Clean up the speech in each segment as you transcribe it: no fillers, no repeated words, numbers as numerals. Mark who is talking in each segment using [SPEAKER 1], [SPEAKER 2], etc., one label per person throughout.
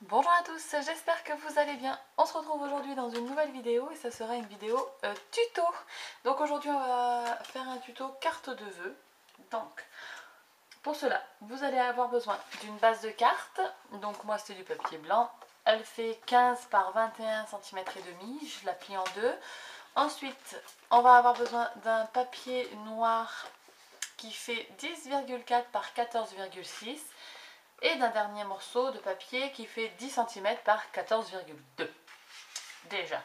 [SPEAKER 1] Bonjour à tous, j'espère que vous allez bien. On se retrouve aujourd'hui dans une nouvelle vidéo et ça sera une vidéo tuto. Donc aujourd'hui on va faire un tuto carte de vœux. Donc pour cela, vous allez avoir besoin d'une base de cartes. Donc moi c'est du papier blanc. Elle fait 15 par 21 cm et demi. Je la plie en deux. Ensuite, on va avoir besoin d'un papier noir qui fait 10,4 par 14,6 et d'un dernier morceau de papier qui fait 10 cm par 14,2. Déjà,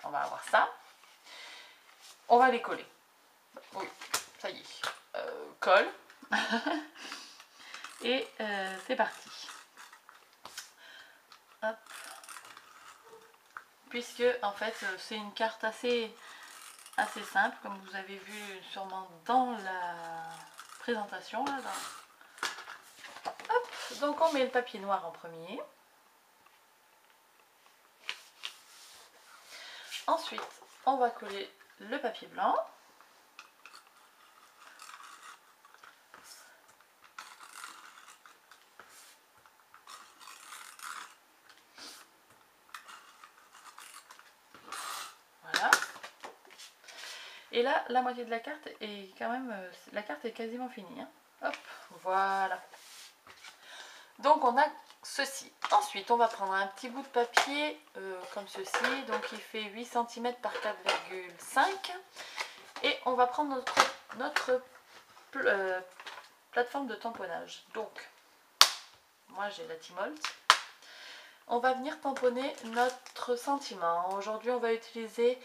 [SPEAKER 1] on va avoir ça. On va les coller. Oui, ça y est. Colle. Et c'est parti. Hop. Puisque en fait c'est une carte assez simple, comme vous avez vu sûrement dans la présentation. Là, Hop. Donc on met le papier noir en premier. Ensuite, on va coller le papier blanc. Voilà. Et là, la moitié de la carte est quand même... la carte est quasiment finie. Hein. Hop, voilà. Donc on a ceci. Ensuite, on va prendre un petit bout de papier comme ceci. Donc il fait 8 cm par 4,5. Et on va prendre notre plateforme de tamponnage. Donc, moi j'ai la Timolt. On va venir tamponner notre sentiment. Aujourd'hui, on va utiliser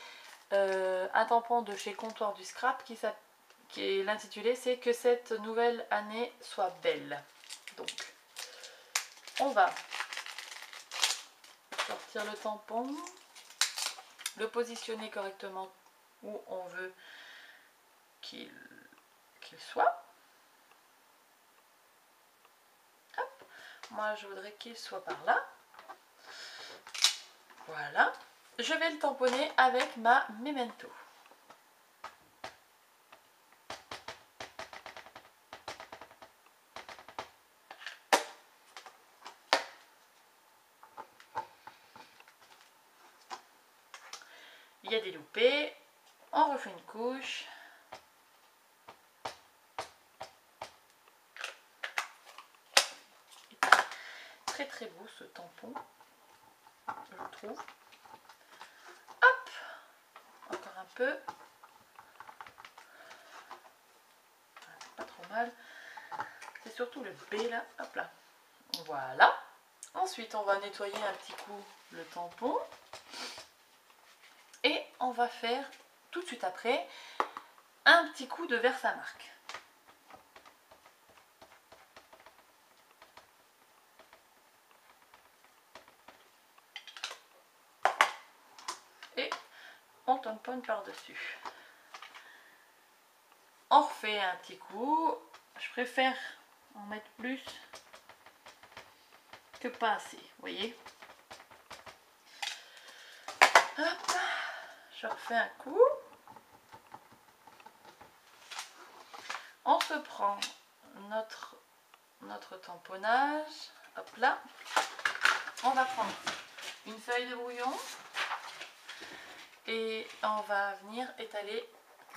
[SPEAKER 1] un tampon de chez Comptoir du Scrap qui est l'intitulé c'est que cette nouvelle année soit belle. Donc, on va sortir le tampon, le positionner correctement où on veut qu'il soit. Hop. Moi, je voudrais qu'il soit par là. Voilà. Je vais le tamponner avec ma Memento. Il y a des loupés. On refait une couche. Très très beau ce tampon, je trouve. Hop, encore un peu. Pas trop mal. C'est surtout le B là. Hop là. Voilà. Ensuite, on va nettoyer un petit coup le tampon. Et on va faire tout de suite après un petit coup de Versamark. Et on tamponne par-dessus. On refait un petit coup. Je préfère en mettre plus que pas assez, vous voyez. Hop, je refais un coup. On se prend notre tamponnage. Hop là. On va prendre une feuille de brouillon et on va venir étaler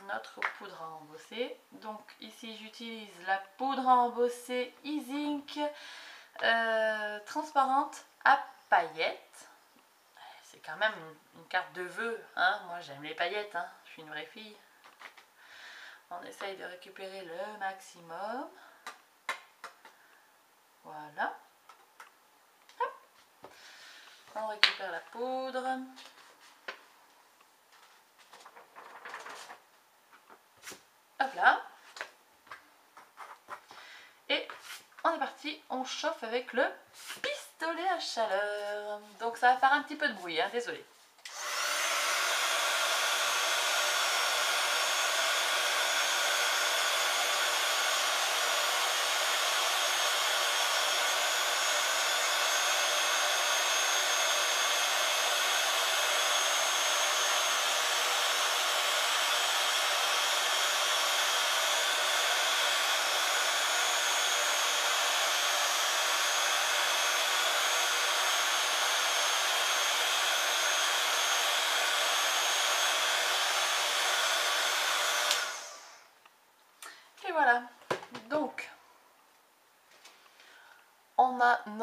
[SPEAKER 1] notre poudre à embosser. Donc ici j'utilise la poudre à embosser Easy transparente à paillettes. C'est quand même une carte de vœux, hein. Moi j'aime les paillettes, hein. Je suis une vraie fille. On essaye de récupérer le maximum. Voilà. Hop. On récupère la poudre. Hop là. Et on est parti, on chauffe avec le pistolet à chaleur. Donc ça va faire un petit peu de bruit, hein, désolé.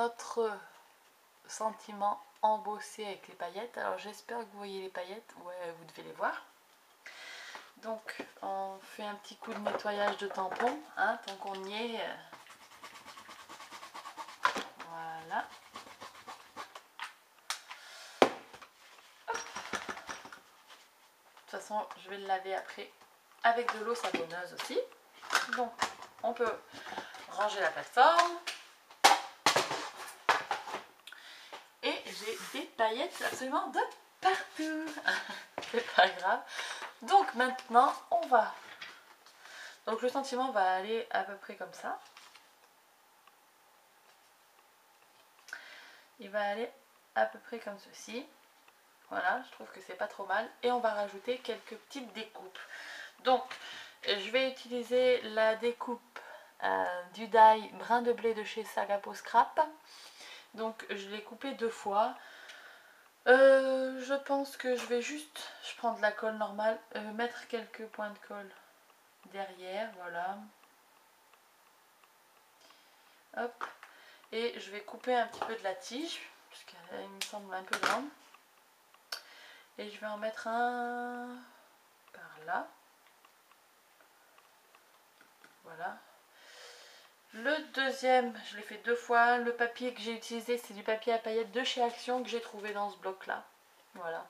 [SPEAKER 1] notre sentiment embossé avec les paillettes. Alors j'espère que vous voyez les paillettes, ouais vous devez les voir. Donc on fait un petit coup de nettoyage de tampon, hein, tant qu'on y est. Voilà. De toute façon je vais le laver après avec de l'eau savonneuse aussi. Donc on peut ranger la plateforme. Et j'ai des paillettes absolument de partout. C'est pas grave. Donc maintenant on va... Donc le sentiment va aller à peu près comme ça. Il va aller à peu près comme ceci. Voilà, je trouve que c'est pas trop mal. Et on va rajouter quelques petites découpes. Donc je vais utiliser la découpe du die brin de blé de chez Sagapo Scrap. Donc je l'ai coupé 2 fois. Je pense que je vais juste, je prends de la colle normale, mettre quelques points de colle derrière, voilà. Hop. Et je vais couper un petit peu de la tige, parce qu'elle me semble un peu grande. Et je vais en mettre un par là. Voilà. Le deuxième, je l'ai fait 2 fois. Le papier que j'ai utilisé, c'est du papier à paillettes de chez Action que j'ai trouvé dans ce bloc là. Voilà.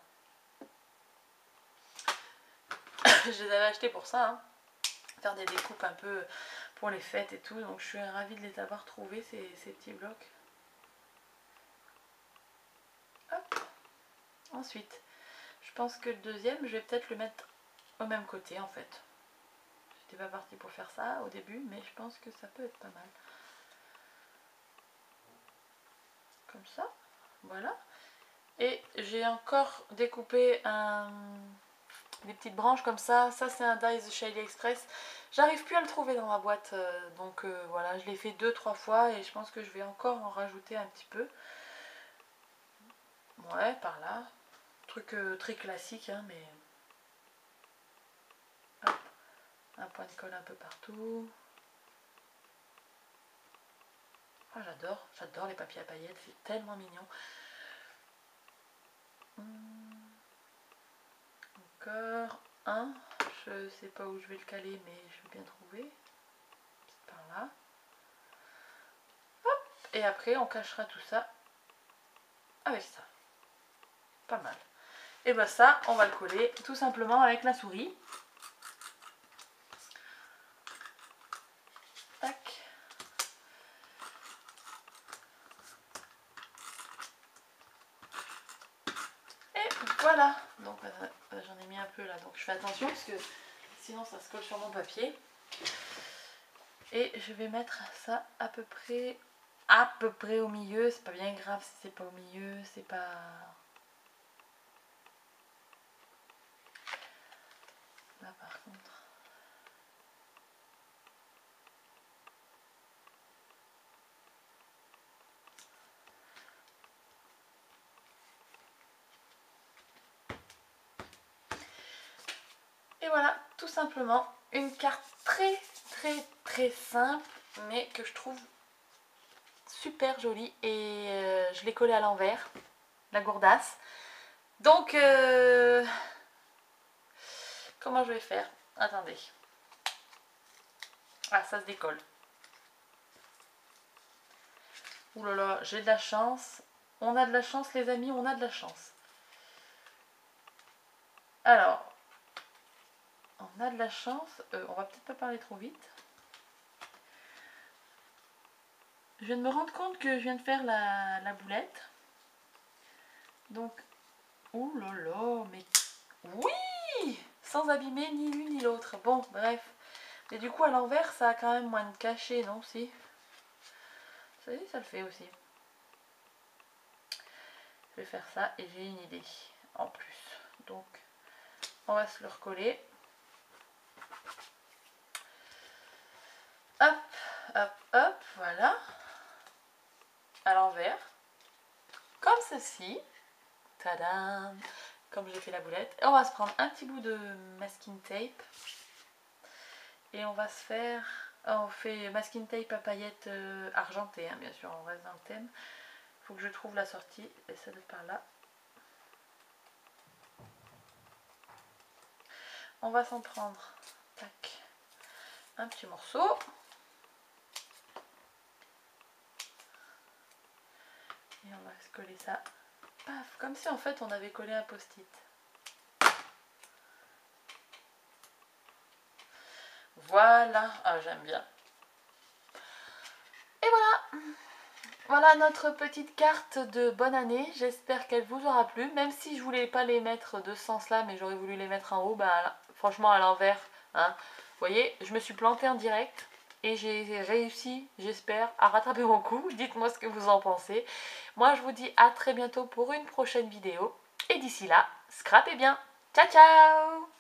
[SPEAKER 1] Je les avais achetés pour ça, hein. Faire des découpes un peu pour les fêtes et tout, donc je suis ravie de les avoir trouvés ces petits blocs. Hop. Ensuite, je pense que le deuxième, je vais peut-être le mettre au même côté en fait. J'étais pas partie pour faire ça au début, mais je pense que ça peut être pas mal. Comme ça, voilà. Et j'ai encore découpé des petites branches comme ça. Ça c'est un die de chez AliExpress. J'arrive plus à le trouver dans ma boîte, donc voilà, je l'ai fait 2-3 fois et je pense que je vais encore en rajouter un petit peu. Ouais, par là. Truc très classique, hein, mais... Hop. Un point de colle un peu partout. Ah, j'adore les papiers à paillettes, c'est tellement mignon. Encore un. Je sais pas où je vais le caler, mais je vais bien trouver. C'est par là. Hop. Et après, on cachera tout ça avec ça. Pas mal. Et ben ça, on va le coller tout simplement avec la souris. Tac. Et voilà. Donc j'en ai mis un peu là, donc je fais attention parce que sinon ça se colle sur mon papier. Et je vais mettre ça à peu près au milieu. C'est pas bien grave si c'est pas au milieu, c'est pas... Là par contre... Et voilà, tout simplement une carte très simple, mais que je trouve super jolie. Et je l'ai collée à l'envers, la gourdasse. Donc, comment je vais faire? Attendez. Ah, ça se décolle. Ouh là là, j'ai de la chance. On a de la chance, les amis, on a de la chance. Alors, on a de la chance. On va peut-être pas parler trop vite. Je viens de me rendre compte que je viens de faire la boulette. Donc, ouh là là, mais oui! Sans abîmer ni l'une ni l'autre. Bon, bref. Et du coup, à l'envers, ça a quand même moins de cachet, non? Si. Ça y est, ça le fait aussi. Je vais faire ça et j'ai une idée en plus. Donc, on va se le recoller. Hop, hop, hop, voilà. À l'envers. Comme ceci. Tadam! Comme j'ai fait la boulette. Et on va se prendre un petit bout de masking tape. Et on va se faire On fait masking tape à paillettes argentées, hein, bien sûr, on reste dans le thème. Il faut que je trouve la sortie, et ça doit être par là. On va s'en prendre, tac, un petit morceau. Et on va se coller ça, paf, comme si en fait on avait collé un post-it. Voilà, ah j'aime bien. Et voilà, voilà notre petite carte de bonne année. J'espère qu'elle vous aura plu, même si je voulais pas les mettre de ce sens-là, mais j'aurais voulu les mettre en haut, bah, franchement à l'envers. Hein. Vous voyez, je me suis plantée en direct et j'ai réussi, j'espère, à rattraper mon coup. Dites-moi ce que vous en pensez. Moi, je vous dis à très bientôt pour une prochaine vidéo. Et d'ici là, scrapez bien. Ciao, ciao!